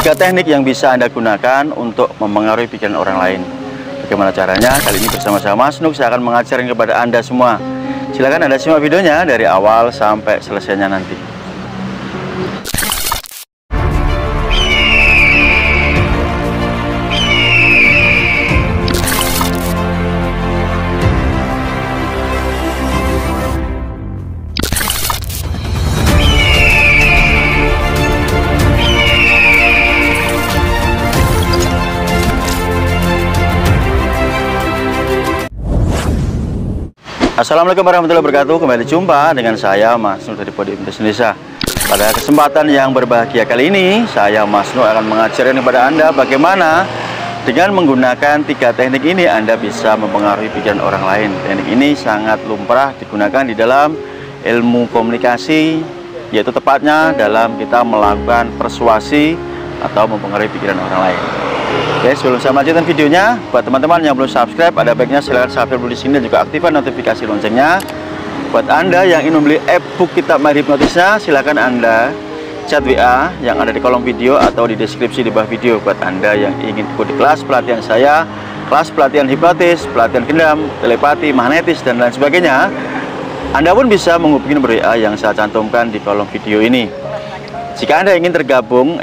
Tiga teknik yang bisa Anda gunakan untuk mempengaruhi pikiran orang lain. Bagaimana caranya? Kali ini bersama saya Mas Nuk, saya akan mengajarkan kepada Anda semua. Silahkan Anda simak videonya dari awal sampai selesainya nanti. Assalamualaikum warahmatullahi wabarakatuh. Kembali jumpa dengan saya Mas Nuk dari Podium Indonesia. Pada kesempatan yang berbahagia kali ini, saya Mas Nuk akan mengajarkan kepada Anda bagaimana dengan menggunakan tiga teknik ini Anda bisa mempengaruhi pikiran orang lain. Teknik ini sangat lumrah digunakan di dalam ilmu komunikasi, yaitu tepatnya dalam kita melakukan persuasi atau mempengaruhi pikiran orang lain. Oke, sebelum saya melanjutkan videonya, buat teman-teman yang belum subscribe, ada baiknya silahkan subscribe dulu di sini dan juga aktifkan notifikasi loncengnya. Buat Anda yang ingin membeli e-book Kitab Mahir Hipnotisnya, silahkan Anda chat WA yang ada di kolom video atau di deskripsi di bawah video. Buat Anda yang ingin ikuti kelas pelatihan saya, kelas pelatihan hipnotis, pelatihan gendam, telepati, magnetis, dan lain sebagainya, Anda pun bisa menghubungi nomor WA yang saya cantumkan di kolom video ini. Jika Anda ingin tergabung,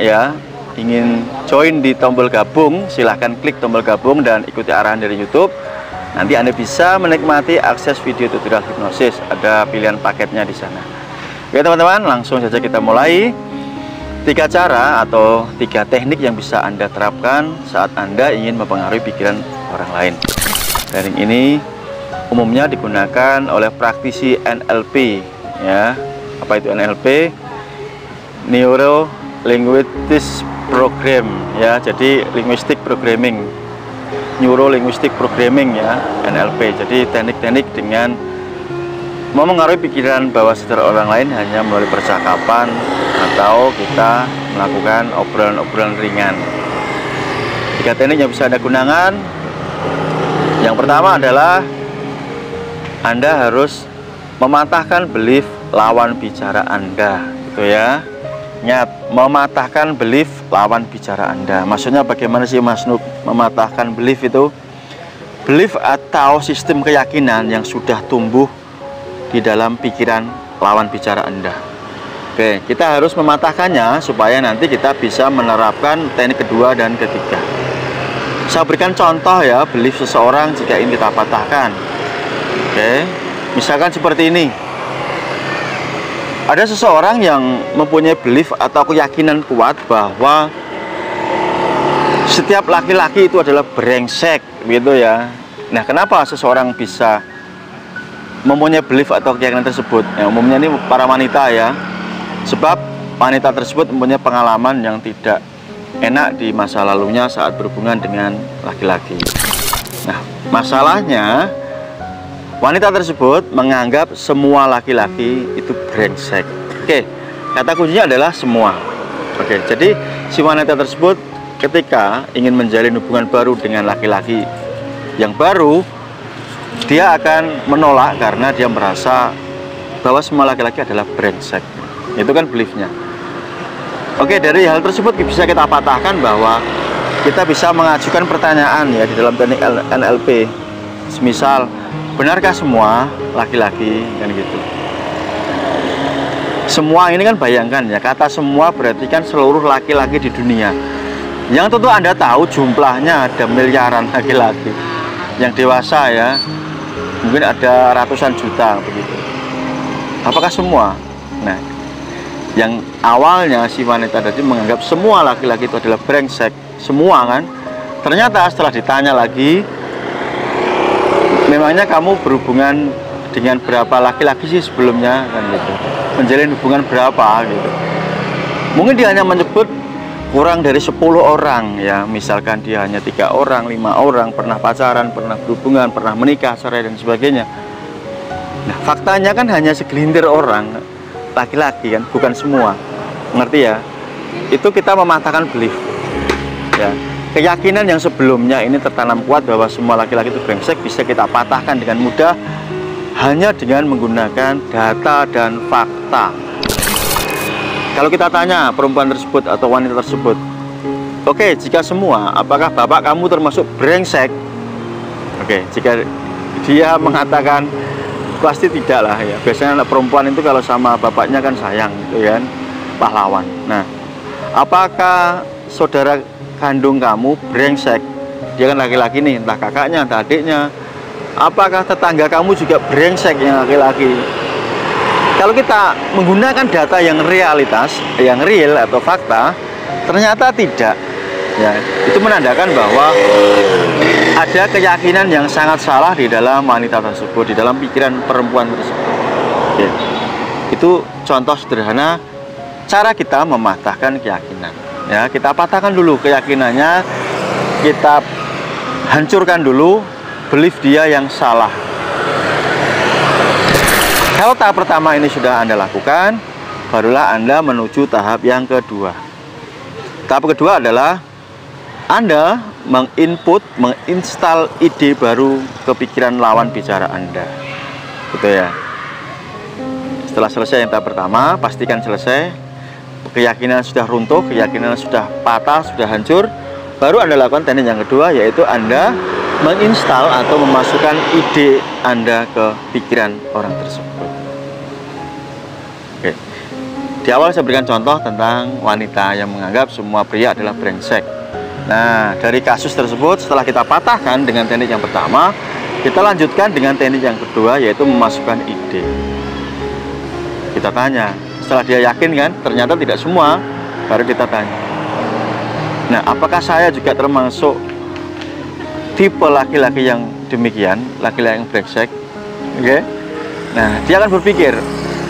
ingin join di tombol gabung, silahkan klik tombol gabung dan ikuti arahan dari YouTube. Nanti Anda bisa menikmati akses video tutorial hipnosis, ada pilihan paketnya di sana. Oke teman-teman, langsung saja kita mulai. Tiga cara atau tiga teknik yang bisa Anda terapkan saat Anda ingin mempengaruhi pikiran orang lain. Teknik ini umumnya digunakan oleh praktisi NLP, ya. Apa itu NLP? Neuro Linguistic Program, ya. Jadi linguistic programming, neuro linguistic programming, ya, NLP. Jadi teknik-teknik dengan mempengaruhi pikiran bawah sadar orang lain hanya melalui percakapan atau kita melakukan obrolan-obrolan ringan. Tiga teknik yang bisa Anda gunakan. Yang pertama adalah Anda harus mematahkan belief lawan bicara Anda, gitu ya. Ingat, mematahkan belief lawan bicara Anda. Maksudnya bagaimana sih Mas Nuk mematahkan belief itu? Belief atau sistem keyakinan yang sudah tumbuh di dalam pikiran lawan bicara Anda. Oke, kita harus mematahkannya supaya nanti kita bisa menerapkan teknik kedua dan ketiga. Saya berikan contoh ya, belief seseorang jika ingin kita patahkan. Oke, misalkan seperti ini. Ada seseorang yang mempunyai belief atau keyakinan kuat bahwa setiap laki-laki itu adalah brengsek, gitu ya. Nah, kenapa seseorang bisa mempunyai belief atau keyakinan tersebut? Ya, umumnya ini para wanita, ya. Sebab wanita tersebut mempunyai pengalaman yang tidak enak di masa lalunya saat berhubungan dengan laki-laki. Nah, masalahnya wanita tersebut menganggap semua laki-laki itu brengsek. Oke, kata kuncinya adalah semua. Oke, jadi si wanita tersebut ketika ingin menjalin hubungan baru dengan laki-laki yang baru, dia akan menolak karena dia merasa bahwa semua laki-laki adalah brengsek. Itu kan beliefnya. Oke, dari hal tersebut bisa kita patahkan bahwa kita bisa mengajukan pertanyaan, ya, di dalam teknik NLP. Semisal, benarkah semua laki-laki, kan gitu. Semua ini kan bayangkan ya, kata semua berarti kan seluruh laki-laki di dunia. Yang tentu Anda tahu jumlahnya ada miliaran laki-laki. Yang dewasa, ya, mungkin ada ratusan juta begitu. Apakah semua? Nah, yang awalnya si wanita tadi menganggap semua laki-laki itu adalah brengsek, semua kan. Ternyata setelah ditanya lagi, memangnya kamu berhubungan dengan berapa laki-laki sih sebelumnya, kan gitu. Menjalin hubungan berapa gitu. Mungkin dia hanya menyebut kurang dari 10 orang, ya. Misalkan dia hanya 3 orang, 5 orang pernah pacaran, pernah berhubungan, pernah menikah, cerai dan sebagainya. Nah, faktanya kan hanya segelintir orang laki-laki, kan, bukan semua. Ngerti ya? Itu kita mematahkan belief, ya. Keyakinan yang sebelumnya ini tertanam kuat bahwa semua laki-laki itu brengsek bisa kita patahkan dengan mudah hanya dengan menggunakan data dan fakta. Kalau kita tanya perempuan tersebut atau wanita tersebut, Oke, jika semua, apakah bapak kamu termasuk brengsek? Oke, jika dia mengatakan pasti tidak lah ya. Biasanya anak perempuan itu kalau sama bapaknya kan sayang gitu kan, pahlawan. Nah, apakah saudara kandung kamu brengsek? Dia kan laki-laki nih, entah kakaknya, entah adiknya. Apakah tetangga kamu juga brengsek yang laki-laki? Kalau kita menggunakan data yang realitas, yang real atau fakta, ternyata tidak. Ya, itu menandakan bahwa ada keyakinan yang sangat salah di dalam wanita tersebut, di dalam pikiran perempuan tersebut. Oke. Itu contoh sederhana cara kita mematahkan keyakinan. Ya, kita patahkan dulu keyakinannya, kita hancurkan dulu belief dia yang salah. Kalau tahap pertama ini sudah Anda lakukan, barulah Anda menuju tahap yang kedua. Tahap kedua adalah Anda menginput, menginstal ide baru ke pikiran lawan bicara Anda. Gitu ya. Setelah selesai yang tahap pertama, pastikan selesai. Keyakinan sudah runtuh, keyakinan sudah patah, sudah hancur. Baru Anda lakukan teknik yang kedua, yaitu Anda menginstal atau memasukkan ide Anda ke pikiran orang tersebut. Oke. Di awal saya berikan contoh tentang wanita yang menganggap semua pria adalah brengsek. Nah, dari kasus tersebut setelah kita patahkan dengan teknik yang pertama, kita lanjutkan dengan teknik yang kedua, yaitu memasukkan ide. Kita tanya, setelah dia yakin kan, ternyata tidak semua, baru kita tanya. Nah, apakah saya juga termasuk tipe laki-laki yang demikian, laki-laki yang brengsek? Oke? Nah, dia akan berpikir,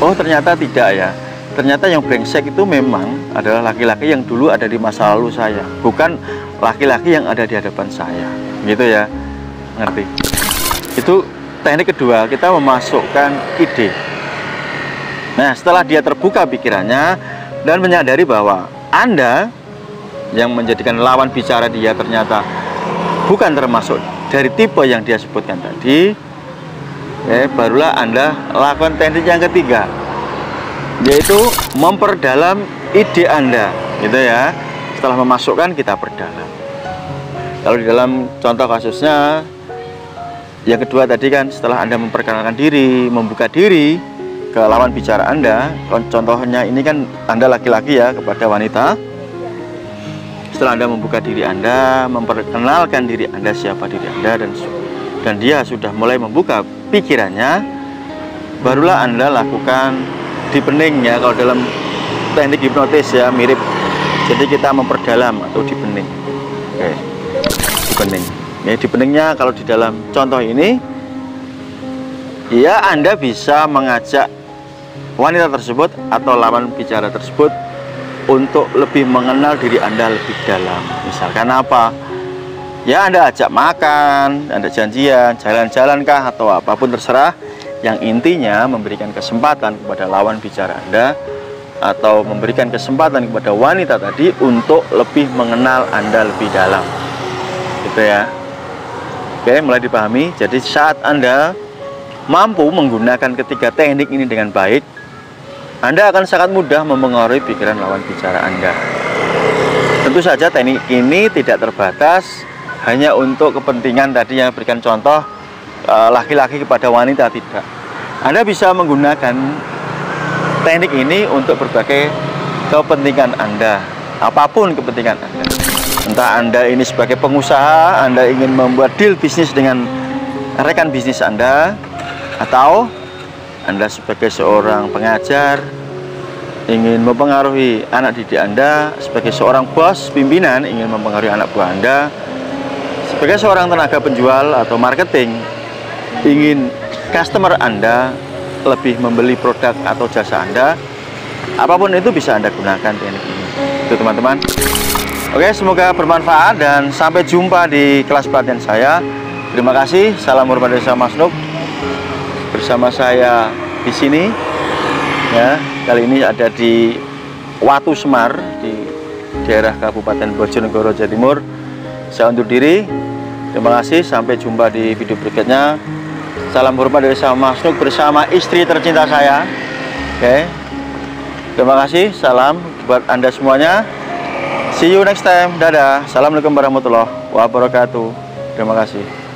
oh ternyata tidak ya. Ternyata yang brengsek itu memang adalah laki-laki yang dulu ada di masa lalu saya, bukan laki-laki yang ada di hadapan saya, gitu ya, ngerti? Itu teknik kedua, kita memasukkan ide. Nah, setelah dia terbuka pikirannya dan menyadari bahwa Anda yang menjadikan lawan bicara dia ternyata bukan termasuk dari tipe yang dia sebutkan tadi, barulah Anda lakukan teknik yang ketiga, yaitu memperdalam ide Anda, gitu ya. Setelah memasukkan, kita perdalam. Kalau di dalam contoh kasusnya yang kedua tadi kan, setelah Anda memperkenalkan diri, membuka diri ke lawan bicara Anda, contohnya ini kan Anda laki-laki ya kepada wanita. Setelah Anda membuka diri Anda, memperkenalkan diri Anda, siapa diri Anda, dan dia sudah mulai membuka pikirannya, barulah Anda lakukan deepening ya, kalau dalam teknik hipnotis ya, mirip. Jadi kita memperdalam atau deepening. Oke, deepening. Ya, deepeningnya kalau di dalam contoh ini, ya Anda bisa mengajak wanita tersebut atau lawan bicara tersebut untuk lebih mengenal diri Anda lebih dalam. Misalkan apa? Ya Anda ajak makan, Anda janjian, jalan-jalan kah atau apapun terserah. Yang intinya memberikan kesempatan kepada lawan bicara Anda atau memberikan kesempatan kepada wanita tadi untuk lebih mengenal Anda lebih dalam. Gitu ya. Oke, mulai dipahami. Jadi saat Anda mampu menggunakan ketiga teknik ini dengan baik, Anda akan sangat mudah mempengaruhi pikiran lawan bicara Anda. Tentu saja teknik ini tidak terbatas hanya untuk kepentingan tadi yang berikan contoh laki-laki kepada wanita, tidak. Anda bisa menggunakan teknik ini untuk berbagai kepentingan Anda, apapun kepentingan Anda. Entah Anda ini sebagai pengusaha, Anda ingin membuat deal bisnis dengan rekan bisnis Anda, atau Anda sebagai seorang pengajar ingin mempengaruhi anak didik Anda, sebagai seorang bos pimpinan ingin mempengaruhi anak buah Anda, sebagai seorang tenaga penjual atau marketing ingin customer Anda lebih membeli produk atau jasa Anda, apapun itu bisa Anda gunakan teknik ini. Itu teman-teman. Oke, semoga bermanfaat dan sampai jumpa di kelas pelatihan saya. Terima kasih. Salam hormat dari saya Mas Nuk. Bersama saya di sini ya, kali ini ada di Watu Semar di daerah Kabupaten Bojonegoro, Jawa Timur. Saya undur diri. Terima kasih, sampai jumpa di video berikutnya. Salam hormat dari saya Mas Nuk bersama istri tercinta saya. Oke. Terima kasih, salam buat Anda semuanya. See you next time. Dadah. Assalamualaikum warahmatullahi wabarakatuh. Terima kasih.